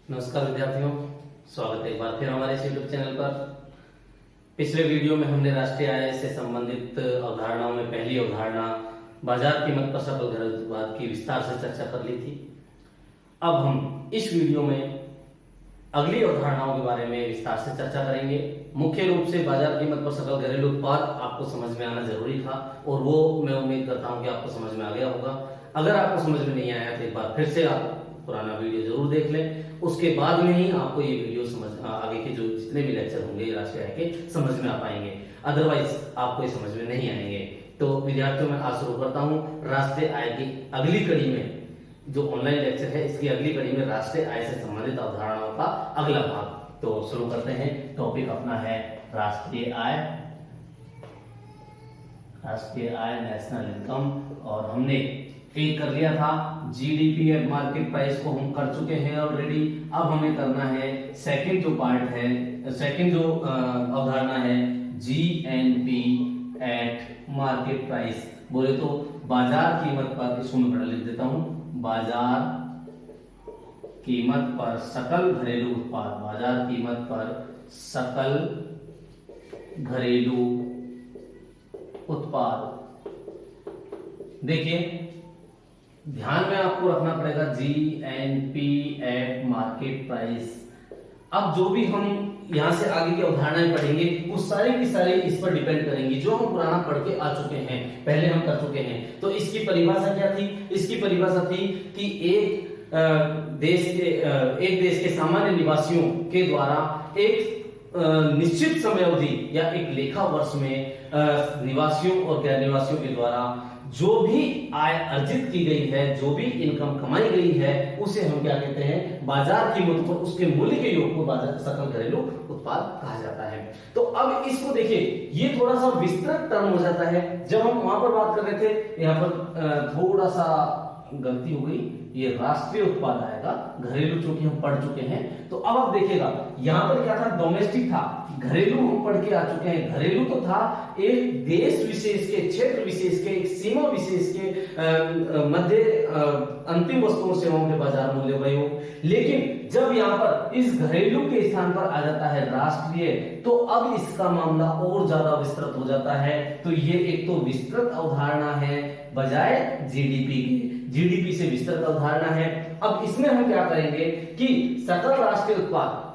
नमस्कार विद्यार्थियों, स्वागत है एक बार फिर हमारे इस यूट्यूब चैनल पर। पिछले वीडियो में हमने राष्ट्रीय आय से संबंधित अवधारणाओं में पहली अवधारणा बाजार कीमत पर सकल घरेलू उत्पाद की विस्तार से चर्चा कर ली थी। अब हम इस वीडियो में अगली अवधारणाओं के बारे में विस्तार से चर्चा करेंगे। मुख्य रूप से बाजार कीमत पर सकल घरेलू उत्पाद आपको समझ में आना जरूरी था और वो मैं उम्मीद करता हूं कि आपको समझ में आ गया होगा। अगर आपको समझ में नहीं आया तो एक बार फिर से आप पुराना वीडियो जरूर देख लें, उसके बाद में ही आपको ये वीडियो समझ आगे के जो जितने भी लेक्चर होंगे राष्ट्रीय आय के समझ में आ पाएंगे, अदरवाइज आपको ये समझ में नहीं आएंगे। तो विद्यार्थियों मैं आज शुरू करता हूँ राष्ट्रीय आय की अगली कड़ी में, जो ऑनलाइन लेक्चर है इसकी अगली कड़ी में राष्ट्रीय आय से संबंधित अवधारणाओं का अगला भाग। तो शुरू करते हैं। टॉपिक अपना है राष्ट्रीय आय, राष्ट्रीय आय नेशनल इनकम, और हमने एक कर लिया था जीडीपी एट मार्केट प्राइस को हम कर चुके हैं ऑलरेडी। अब हमें करना है सेकंड जो पार्ट है, सेकंड जो अवधारणा है जीएनपी एट मार्केट प्राइस। बोले तो बाजार कीमत पर, इसको मैं बड़ा लिख देता हूं, बाजार कीमत पर सकल घरेलू उत्पाद, बाजार कीमत पर सकल घरेलू उत्पाद। देखिए ध्यान में आपको रखना पड़ेगा जीएनपी एट मार्केट प्राइस। अब जो भी हम यहां से आगे की अवधारणाएं पढ़ेंगे वो सारी की सारी इस पर डिपेंड करेंगी, जो हम पुराना पढ़ के आ चुके हैं, पहले हम कर चुके हैं। तो इसकी परिभाषा क्या थी? इसकी परिभाषा थी कि एक देश के सामान्य निवासियों के द्वारा एक निश्चित समय अवधि या एक लेखा वर्ष में निवासियों और गैर निवासियों के द्वारा जो भी आय अर्जित की गई है, जो भी इनकम कमाई गई है, उसे हम क्या कहते हैं? बाजार कीमत पर उसके मूल्य के योग को बाजार सकल घरेलू उत्पाद कहा जाता है। तो अब इसको देखिए, ये थोड़ा सा विस्तृत टर्म हो जाता है। जब हम वहां पर बात कर रहे थे, यहाँ पर थोड़ा सा गलती हो गई, ये राष्ट्रीय उत्पाद आएगा, घरेलू चूंकि हम पढ़ चुके हैं। तो अब आप देखिएगा यहां पर क्या था? डोमेस्टिक था, घरेलू हम पढ़ के आ चुके हैं। घरेलू तो था एक देश विशेष के, क्षेत्र विशेष के, एक सीमा विशेष के मध्य अंतिम वस्तुओं सेवाओं के बाजार मूल्य वही। लेकिन जब यहाँ पर इस घरेलू के स्थान पर आ जाता है राष्ट्रीय, तो अब इसका मामला और ज्यादा विस्तृत हो जाता है। तो ये एक तो विस्तृत अवधारणा है बजाय जीडीपी के, जीडीपी से विस्तृत अवधारणा है। अब इसमें हम क्या करेंगे कि सकल राष्ट्रीय उत्पाद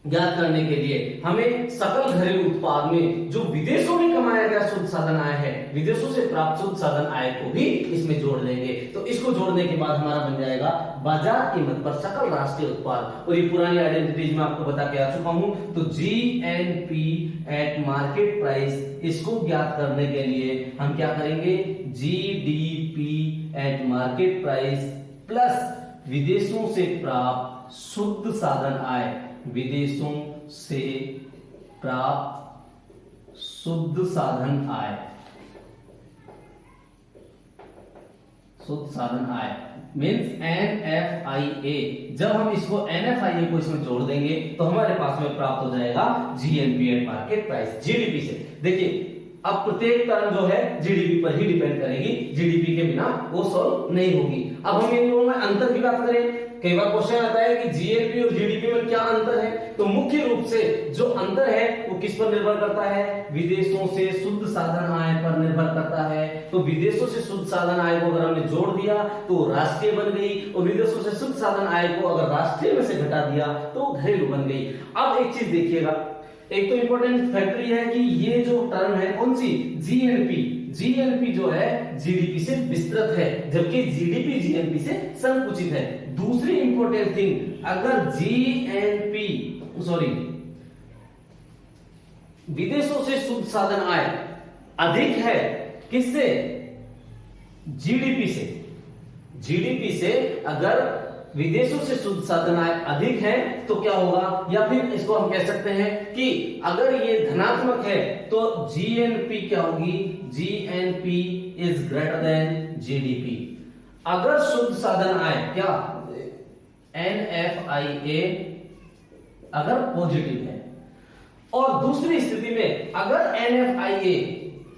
ज्ञात करने के लिए हमें सकल घरेलू उत्पाद में जो विदेशों में कमाया गया शुद्ध साधन आय है, विदेशों से प्राप्त शुद्ध साधन आय को भी इसमें जोड़ लेंगे। तो इसको जोड़ने के बाद हमारा बन जाएगा बाजार कीमत पर सकल राष्ट्रीय उत्पाद। और ये पुरानी आइडेंटिटीज में आपको बता के आ चुका हूं। तो जीएनपी एट मार्केट प्राइस, इसको ज्ञात करने के लिए हम क्या करेंगे? GDP at market price plus विदेशों से प्राप्त शुद्ध साधन आय, विदेशों से प्राप्त शुद्ध साधन आय, शुद्ध साधन आय मीन्स NFIA। जब हम इसको NFIA को इसमें जोड़ देंगे तो हमारे पास में प्राप्त हो जाएगा GNP eight market price, GDP से। देखिए अब प्रत्येक टर्म जो है जीडीपी पर ही डिपेंड करेगी, जीडीपी के बिना वो सॉल्व नहीं होगी। अब हम इन दोनों में अंतर की बात करें, कई बार क्वेश्चन आता है कि जीएनपी और जीडीपी में क्या अंतर है? तो मुख्य रूप से जो अंतर है वो किस पर निर्भर करता है? विदेशों से शुद्ध साधन आय पर निर्भर करता है। तो विदेशों से शुद्ध साधन आय को अगर हमने जोड़ दिया तो राष्ट्रीय बन गई, और विदेशों से शुद्ध साधन आय को अगर राष्ट्रीय में से घटा दिया तो घरेलू बन गई। अब एक चीज देखिएगा, एक तो इंपॉर्टेंट फैक्टर है कि ये जो टर्म है कौन सी? जीएनपी। जीएनपी जो है जीडीपी से विस्तृत है, जबकि जीडीपी जीएनपी से संकुचित है। दूसरी इंपॉर्टेंट थिंग, अगर जीएनपी विदेशों से शुद्ध साधन आय अधिक है, किससे? जीडीपी से। जीडीपी से अगर विदेशों से शुद्ध साधन आय अधिक है तो क्या होगा? या फिर इसको हम कह सकते हैं कि अगर ये धनात्मक है तो जीएनपी क्या होगी? GNP is greater than GDP. अगर शुद्ध साधन आय क्या NFIA अगर पॉजिटिव है, और दूसरी स्थिति में अगर NFIA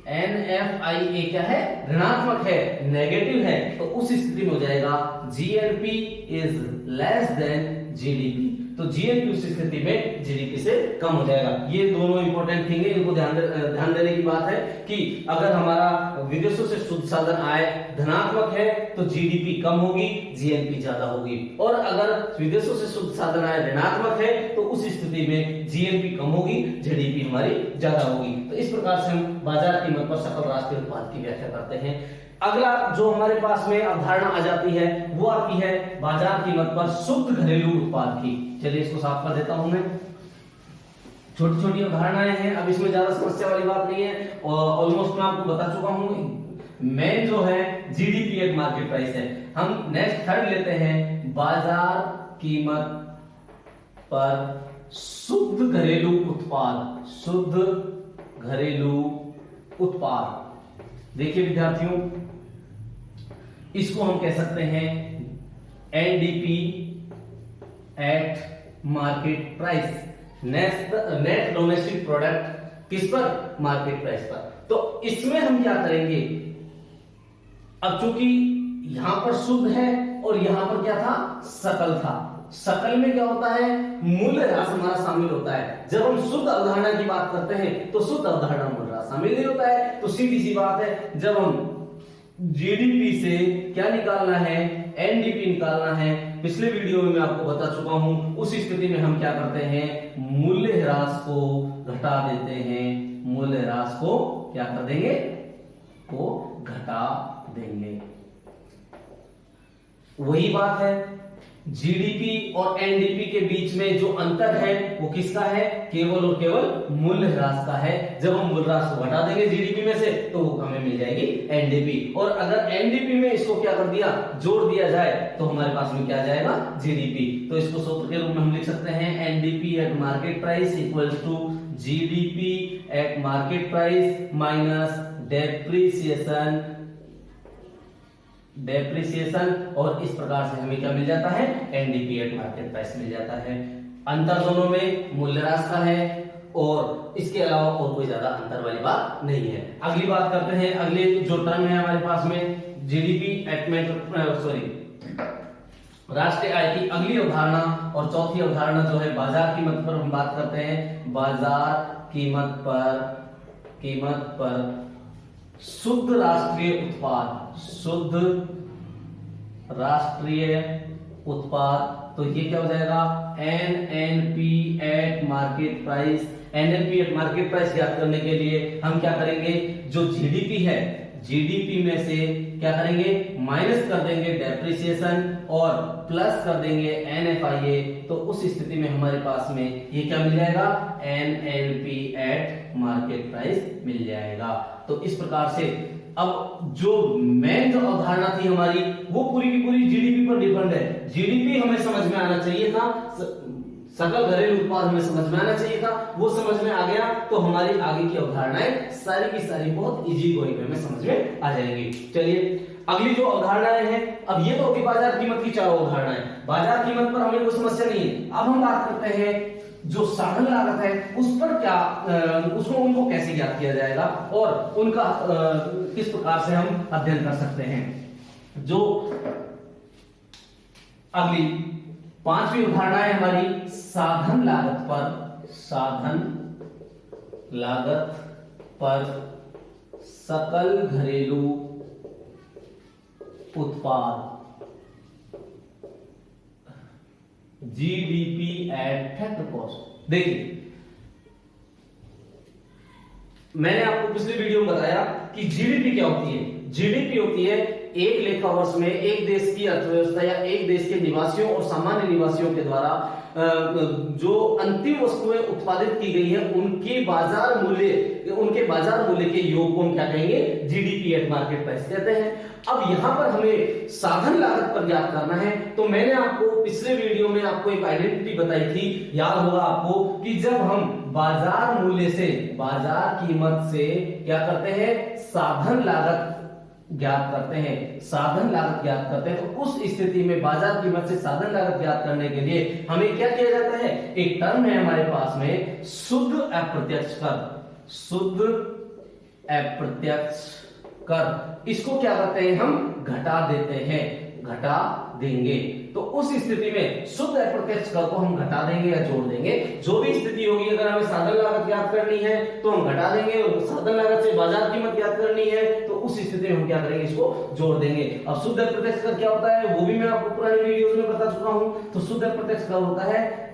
क्या है? ऋणात्मक है, नेगेटिव है, तो उस स्थिति में हो जाएगा GNP is less than GDP, तो जीएनपी उस स्थिति में जीडीपी से कम हो जाएगा। ये दोनों इंपॉर्टेंट थिंग है, इनको ध्यान देने की बात है कि अगर हमारा विदेशों से शुद्ध साधन आय धनात्मक है तो जीडीपी कम होगी, जीएनपी ज्यादा होगी, और अगर विदेशों से शुद्ध साधन आय ऋणात्मक है तो उस स्थिति में जीएनपी कम होगी, जीडीपी हमारी ज्यादा होगी। तो इस प्रकार से हम बाजार कीमत पर सकल राष्ट्रीय उत्पाद की व्याख्या करते हैं। अगला जो हमारे पास में अवधारणा आ जाती है वो आती है बाजार कीमत पर शुद्ध घरेलू उत्पाद की। चलिए इसको साफ कर देता हूं मैं। छोटी छोटी अवधारणाएं हैं, अब इसमें ज्यादा समस्या वाली बात नहीं है, और ऑलमोस्ट मैं आपको बता चुका हूं। मेन जो है जीडीपी एट मार्केट प्राइस है। हम नेक्स्ट थर्ड लेते हैं बाजार कीमत पर शुद्ध घरेलू उत्पाद, शुद्ध घरेलू उत्पाद। देखिए विद्यार्थियों, इसको हम कह सकते हैं NDP at market price, net domestic product किस पर? मार्केट प्राइस पर। तो इसमें हम क्या करेंगे, अब चूंकि यहां पर शुद्ध है और यहां पर क्या था? सकल था। सकल में क्या होता है? मूल्य ह्रास हमारा शामिल होता है। जब हम शुद्ध अवधारणा की बात करते हैं तो शुद्ध अवधारणा मूल्य ह्रास शामिल नहीं होता है। तो सीधी सी बात है, जब हम जीडीपी से क्या निकालना है? एनडीपी निकालना है। पिछले वीडियो में मैं आपको बता चुका हूं, उस स्थिति में हम क्या करते हैं? मूल्य ह्रास को घटा देते हैं। मूल्य ह्रास को क्या कर देंगे? को घटा देंगे। वही बात है, जीडीपी और एनडीपी के बीच में जो अंतर है वो किसका है? केवल और केवल मूल्य ह्रास का है। जब हम मूल्य ह्रास को घटा देंगे जीडीपी में से तो हमें मिल जाएगी एनडीपी, और अगर एनडीपी में इसको क्या कर दिया? जोड़ दिया जाए तो हमारे पास में क्या आ जाएगा? जीडीपी। तो इसको सूत्र के रूप में हम लिख सकते हैं NDP at market price equals to GDP at market price minus depreciation, और इस प्रकार से हमें क्या मिल जाता है? एनडीपी एट मार्केट प्राइस मिल जाता है। अंतर दोनों में मूल्यह्रास का है, और इसके अलावा और कोई ज्यादा अंतर वाली बात नहीं है। अगली बात करते हैं, अगले जो टर्म है हमारे पास में जीडीपी एट राष्ट्रीय आय की अगली अवधारणा और चौथी अवधारणा जो है बाजार कीमत पर हम बात करते हैं। बाजार कीमत पर शुद्ध राष्ट्रीय उत्पाद, शुद्ध राष्ट्रीय उत्पाद, तो ये क्या हो जाएगा? NNP eight market price. NNP eight market price ज्ञात करने के लिए हम क्या करेंगे? जो जीडीपी है, जीडीपी में से क्या करेंगे? माइनस कर देंगे डेप्रिसिएशन और प्लस कर देंगे एनएफआईए, तो उस स्थिति में हमारे पास में ये क्या मिल जाएगा? एनएनपी एट मार्केट प्राइस मिल जाएगा। तो इस प्रकार से अब जो मेन जो अवधारणा थी हमारी वो पूरी की पूरी जीडीपी पर डिपेंड है। जीडीपी हमें समझ में आना चाहिए था, सकल घरेलू उत्पाद हमें समझ में आना चाहिए था, वो समझ में आ गया तो हमारी आगे की अवधारणाएं सारी की सारी बहुत इजी गोइंग में समझ में आ जाएंगी। चलिए अगली जो अवधारणाएं हैं, अब ये तो होगी बाजार कीमत की चारों अवधारणाएं। बाजार कीमत पर हमें कोई समस्या नहीं है। अब हम बात करते हैं जो साधन लागत है उस पर क्या, उनको कैसे ज्ञात किया जाएगा और उनका किस प्रकार से हम अध्ययन कर सकते हैं। जो अगली पांचवी अवधारणा है हमारी साधन लागत पर सकल घरेलू उत्पाद, जीडीपी एट फैक्टर कॉस्ट। देखिए मैंने आपको पिछले वीडियो में बताया कि जीडीपी क्या होती है। जीडीपी होती है एक लेखा वर्ष में एक देश की अर्थव्यवस्था या एक देश के निवासियों और सामान्य निवासियों के द्वारा जो अंतिम वस्तुएं उत्पादित की गई है उनके बाजार मूल्य के योग को हम क्या कहेंगे? जीडीपी एट मार्केट प्राइस कहते हैं। अब यहां पर हमें साधन लागत पर ज्ञात करना है, तो मैंने आपको पिछले वीडियो में आपको एक आइडेंटिटी बताई थी, याद होगा आपको, कि जब हम बाजार मूल्य से, बाजार कीमत से क्या करते हैं? साधन लागत ज्ञात करते हैं, साधन लागत ज्ञात करते हैं, तो उस स्थिति में बाजार कीमत से साधन लागत ज्ञात करने के लिए हमें क्या किया जाता है? एक टर्म है हमारे पास में शुद्ध अप्रत्यक्ष कर, शुद्ध अप्रत्यक्ष कर, इसको क्या करते हैं? हम घटा देते हैं। घटा देंगे। तो उस स्थिति में शुद्ध अप्रत्यक्ष कर को हम घटा देंगे या जोड़ देंगे, जो भी स्थिति होगी। अगर हमें साधन लागत ज्ञात करनी है तो हम घटा देंगे, और साधन लागत से बाजार कीमत ज्ञात करनी है तो उस स्थिति में हम क्या करेंगे, इसको जोड़ देंगे। अब शुद्ध अप्रत्यक्ष कर क्या होता है वो भी मैं आपको पुरानी वीडियोस में बता चुका हूं। तो शुद्ध अप्रत्यक्ष कर होता है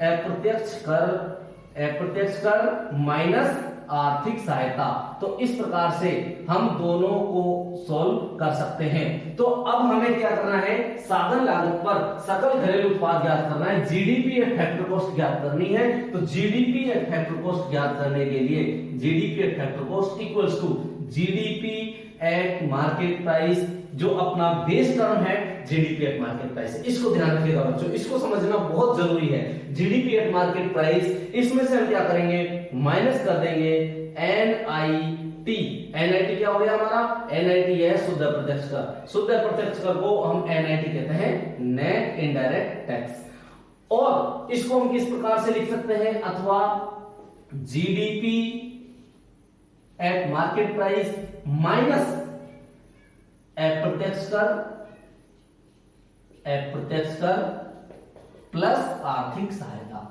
अप्रत्यक्ष कर माइनस आर्थिक सहायता। तो इस प्रकार से हम दोनों को सॉल्व कर सकते हैं। तो अब हमें क्या करना है, साधन लागत पर सकल घरेलू उत्पाद ज्ञात करना है, जीडीपी एट फैक्टर कॉस्ट ज्ञात करनी है। तो जीडीपी एट फैक्टर कॉस्ट ज्ञात करने के लिए GDP at factor cost equals to GDP at market price, जो अपना बेस टर्म है जीडीपी एट मार्केट प्राइस। इसको ध्यान रखिएगा बच्चों, इसको समझना बहुत जरूरी है। जीडीपी एट मार्केट प्राइस, इसमें से हम क्या करेंगे, माइनस कर देंगे एनआईटी। एनआईटी क्या हो गया हमारा, एनआईटी है शुद्ध अप्रत्यक्ष कर। शुद्ध अप्रत्यक्ष कर को हम एनआईटी कहते हैं, नेट इनडायरेक्ट टैक्स। और इसको हम किस प्रकार से लिख सकते हैं, अथवा GDP at market price minus अप्रत्यक्ष कर प्लस आर्थिक सहायता।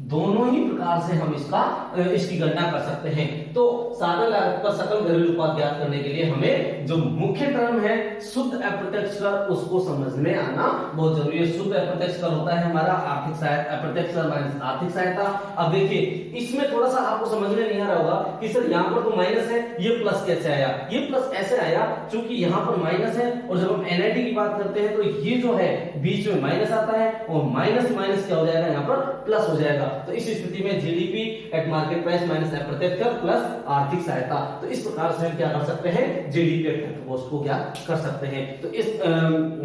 दोनों ही प्रकार से हम इसकी गणना कर सकते हैं। तो साधन लागत पर सकल घरेलू उत्पाद ज्ञात करने के लिए हमें जो मुख्य टर्म है शुद्ध अप्रत्यक्ष कर, उसको समझ में आना बहुत जरूरी है। शुद्ध अप्रत्यक्ष कर होता है हमारा आर्थिक सहायता, अप्रत्यक्ष कर माइनस आर्थिक सहायता। अब देखिए इसमें थोड़ा सा आपको समझ में नहीं आ रहा होगा कि सर यहाँ पर तो माइनस है, ये प्लस कैसे आया। ये प्लस ऐसे आया क्योंकि यहाँ पर माइनस है, और जब हम एनआईटी की बात करते हैं तो ये जो है बीच में माइनस आता है, और माइनस माइनस क्या हो जाएगा, यहाँ पर प्लस हो जाएगा। तो इस स्थिति में GDP at market price minus अप्रत्यक्ष कर प्लस आर्थिक सहायता। तो इस प्रकार से हम क्या कर सकते हैं, जीडीपी एट फैक्टर कॉस्ट को क्या कर सकते हैं। तो इस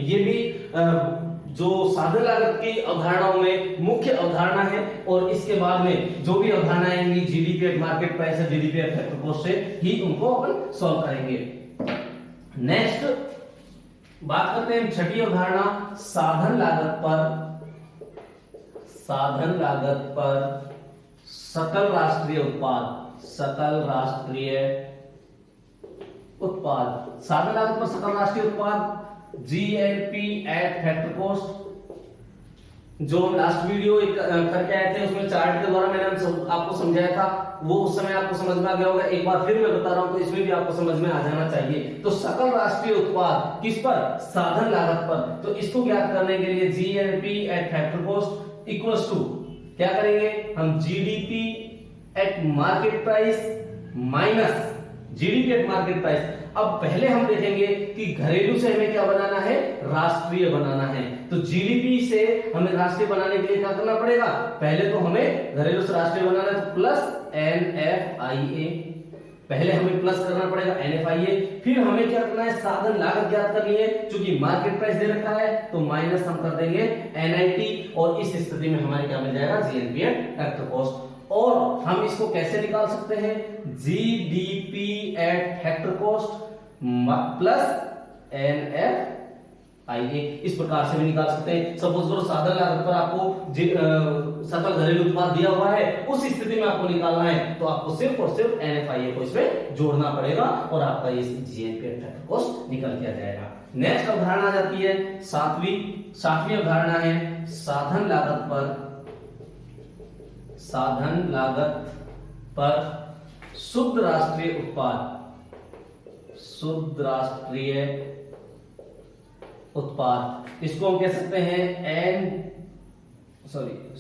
ये भी जो साधन लागत की अवधारणाओं में मुख्य अवधारणा है, और इसके बाद में जो भी अवधारणा आएंगी जीडीपी एट मार्केट प्राइस और जीडीपी एट फैक्टर कॉस्ट से ही उनको अपन सॉल्व करेंगे। नेक्स्ट बात करते हैं छठी अवधारणा, साधन लागत पर सकल राष्ट्रीय उत्पाद। साधन लागत पर सकल राष्ट्रीय उत्पाद जीएलपी एट फैक्टर कॉस्ट, जो हम लास्ट वीडियो करके आए थे उसमें चार्ट के द्वारा मैंने आपको समझाया था, वो उस समय आपको समझ में आ गया होगा। एक बार फिर मैं बता रहा हूं तो इसमें भी आपको समझ में आ जाना चाहिए। तो सकल राष्ट्रीय उत्पाद किस पर, साधन लागत पर। तो इसको ज्ञात करने के लिए GLP at factor cost equals to क्या करेंगे, हम GDP at market price minus GDP at market price. अब पहले हम देखेंगे कि घरेलू से हमें क्या बनाना है, राष्ट्रीय बनाना है। तो जीडीपी से हमें राष्ट्रीय बनाने के लिए क्या करना पड़ेगा, पहले तो हमें घरेलू से राष्ट्रीय बनाना है, तो प्लस एनएफआईए, पहले हमें प्लस करना पड़ेगा एनएफआईए। फिर हमें क्या करना है, साधन लागत ज्ञात करनी है, क्योंकि मार्केट प्राइस दे रखा है तो माइनस हम कर देंगे एनआईटी, और इस स्थिति में हमारे क्या मिल जाएगा, जीएनपी एट फैक्टर कॉस्ट। और हम इसको कैसे निकाल सकते हैं, GDP at factor cost plus NFIA, इस प्रकार से भी निकाल सकते हैं। सपोज करो साधन लागत पर आपको सकल घरेलू उत्पाद दिया हुआ है, उस स्थिति में आपको निकालना है, तो आपको सिर्फ और सिर्फ एनएफआईए को इसमें जोड़ना पड़ेगा, और आपका ये जीएनपी एट फैक्टर कॉस्ट निकल के आ जाएगा। नेक्स्ट अवधारणा आ जाती है सातवीं अवधारणा है साधन लागत पर शुद्ध राष्ट्रीय उत्पाद। इसको हम कह सकते हैं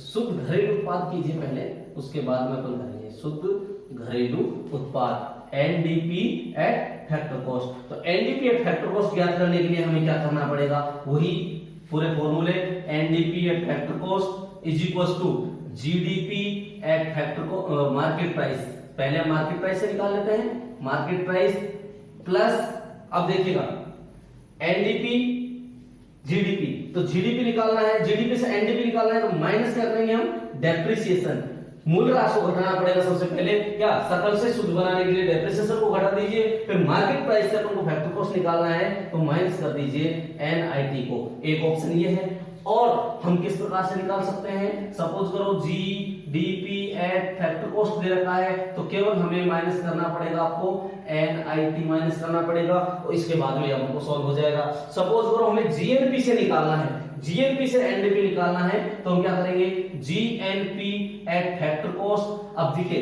शुद्ध घरेलू उत्पाद कीजिए पहले, उसके बाद में अपन करेंगे शुद्ध घरेलू उत्पाद, एनडीपी एट फैक्टर कॉस्ट। तो एनडीपी एट फैक्टर कॉस्ट ज्ञात करने के लिए हमें क्या करना पड़ेगा, वही पूरे फॉर्मूले, NDP at factor cost is equal to GDP at factor market price. पहले हम मार्केट प्राइस से निकाल लेते हैं, मार्केट प्राइस प्लस, अब देखिएगा एनडीपी जीडीपी, तो जीडीपी निकालना है, जीडीपी से एनडीपी निकालना है, तो माइनस क्या करेंगे हम, डेप्रिसिएशन, मूल राशि को घटाना पड़ेगा। सबसे पहले क्या, सकल से शुद्ध बनाने के लिए डेप्रिसिएशन को घटा दीजिए, फिर मार्केट प्राइस से अपन को फैक्टर कॉस्ट निकालना है, तो माइनस कर दीजिए एनआईटी को। एक ऑप्शन ये है। और हम किस प्रकार से निकाल सकते हैं, सपोज करो GDP एट फैक्टर कॉस्ट दे रखा है, तो केवल हमें माइनस करना पड़ेगा, आपको NIT माइनस करना पड़ेगा और इसके बाद में हमको सॉल्व हो जाएगा। सपोज करो हमें GNP से निकालना है, GNP से NDP निकालना है, तो हम क्या करेंगे, GNP एट फैक्टर कॉस्ट। अब देखिए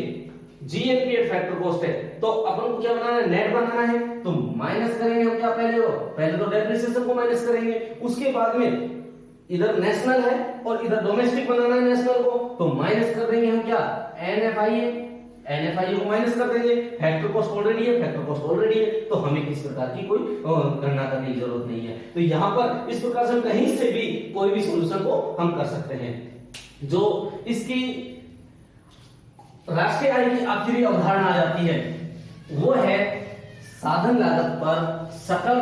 GNP एट फैक्टर कॉस्ट है, तो अपन को क्या बनाना है, नेट बनाना है, तो माइनस करेंगे हम क्या, पहले तो डेप्रिसिएशन को माइनस करेंगे, उसके बाद में इधर नेशनल है और इधर डोमेस्टिक बनाना है नेशनल को, तो माइनस कर देंगे हम क्या, NFIA को माइनस कर देंगे, फैक्टर कॉस्ट ऑलरेडी है, तो हमें किस प्रकार की कोई गणना करने की जरूरत नहीं है। तो यहाँ पर इस प्रकार से कहीं से भी कोई भी सॉल्यूशन को हम कर सकते हैं। जो इसकी राष्ट्रीय आय की आखिरी अवधारणा आ जाती है वो है साधन लागत पर सकल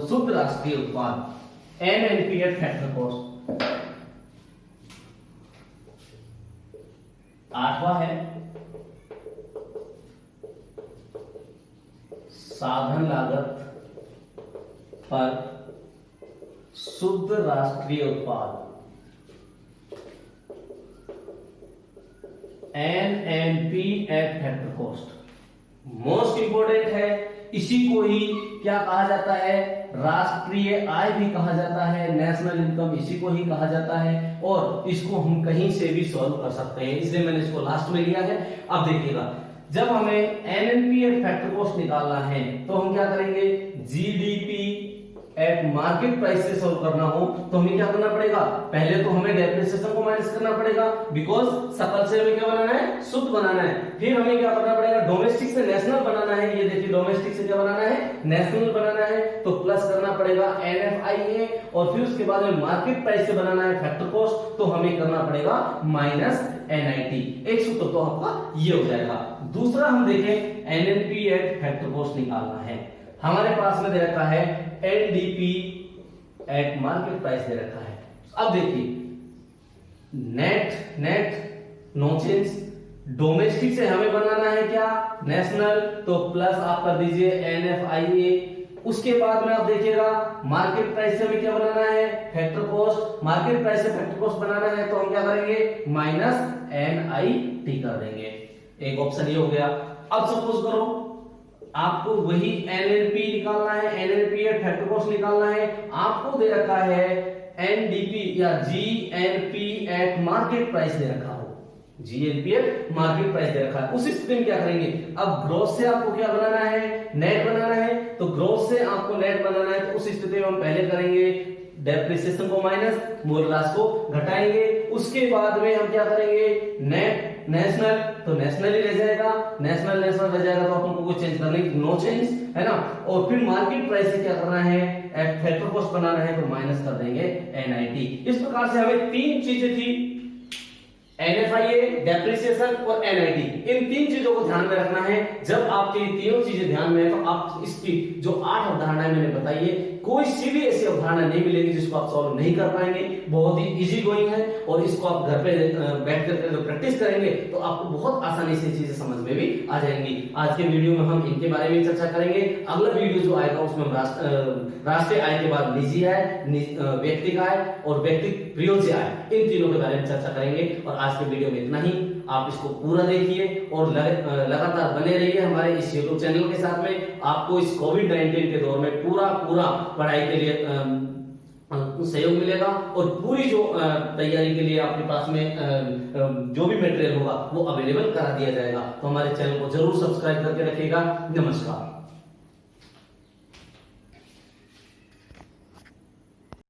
शुद्ध राष्ट्रीय उत्पाद, NNP एट फैक्टर कॉस्ट। 8वां है साधन लागत पर शुद्ध राष्ट्रीय उत्पाद, NNP eight factor cost. Most important है, इसी को ही क्या कहा जाता है, राष्ट्रीय आय भी कहा जाता है, नेशनल इनकम इसी को ही कहा जाता है, और इसको हम कहीं से भी सॉल्व कर सकते हैं, इसलिए मैंने इसको लास्ट में लिया है। अब देखिएगा, जब हमें NNP एट फैक्टर कॉस्ट निकालना है तो हम क्या करेंगे, GDP एट मार्केट प्राइस से सॉल्व करना हो तो हमें क्या करना पड़ेगा, पहले तो हमें डेप्रिसिएशन को माइनस करना पड़ेगा, बिकॉज सकल से हमें क्या बनाना है, शुद्ध बनाना है। फिर हमें क्या करना पड़ेगा, डोमेस्टिक से नेशनल बनाना है, ये देखिए डोमेस्टिक से क्या बनाना है, नेशनल बनाना है, तो प्लस करना पड़ेगा NFIA, और फिर उसके बाद में मार्केट प्राइस से बनाना है फैक्टर कॉस्ट, तो हमें करना पड़ेगा माइनस NIT। एक सूत्र तो आपका ये हो जाएगा। दूसरा हम देखें, NNP एट फैक्टर कॉस्ट निकालना है, हमारे पास में दे रखा है NDP एट मार्केट प्राइस दे रखा है। अब देखिए नेट नो चेंज, डोमेस्टिक से हमें बनाना है क्या, नेशनल, तो प्लस आप कर दीजिए NFIA। उसके बाद में आप देखिएगा मार्केट प्राइस से हमें क्या बनाना है, फैक्टर कॉस्ट, मार्केट प्राइस से फैक्टर कॉस्ट बनाना है, तो हम क्या करेंगे, माइनस NIT कर देंगे। एक ऑप्शन ये हो गया। अब सपोज करो आपको वही NNP निकालना है, NNP एट फैक्टर कॉस्ट निकालना है, आपको दे रखा है NDP या GNP एट मार्केट प्राइस दे रखा हो, GNP एट मार्केट प्राइस दे रखा है। उस स्थिति में क्या करेंगे, अब ग्रॉस से आपको क्या बनाना है, नेट बनाना है, तो ग्रॉस से आपको नेट बनाना है, तो उस स्थिति में हम पहले करेंगे डेप्रिसिएशन को माइनस, मूल्यह्रास को घटाएंगे, उसके बाद में हम क्या करेंगे, नेट नेशनल, तो नेशनल ही रह जाएगा, नेशनल रह जाएगा, तो अपन को कोई चेंज करने की नो चेंज है ना। और फिर मार्केट प्राइस से क्या करना है, फैक्टर कॉस्ट बनाना है, तो माइनस कर देंगे NIT। इस प्रकार से हमें तीन चीजें थी, NFIA, डेप्रिसिएशन और NIT, इन तीन चीजों को ध्यान में रखना है। जब आपके ये तीनों चीजें ध्यान में है तो आप इसकी जो 8 अवधारणाएं मैंने बताई है, कोई सी भी ऐसी अवधारणा नहीं मिलेगी जिसको आप सॉल्व नहीं कर पाएंगे। बहुत ही इजी गोइंग है, और इसको आप घर पे बैठ कर प्रैक्टिस करेंगे तो आपको बहुत आसानी से चीजें समझ में भी आ जाएंगी। आज के वीडियो में हम इनके बारे में चर्चा करेंगे। अगला वीडियो जो आएगा उसमें हम राष्ट्रीय आय के बाद निजी आय, व्यक्तिगत आय और व्यक्तिगत प्रयोज्य आय, इन तीनों के बारे में चर्चा करेंगे। और आज के वीडियो में इतना ही, आप इसको पूरा देखिए और लगातार बने रहिए हमारे इस यूट्यूब चैनल के साथ में। आपको इस कोविड-19 के दौर में पूरा पढ़ाई के लिए सहयोग मिलेगा, और पूरी जो तैयारी के लिए आपके पास में जो भी मटेरियल होगा वो अवेलेबल करा दिया जाएगा। तो हमारे चैनल को जरूर सब्सक्राइब करके रखिएगा। नमस्कार।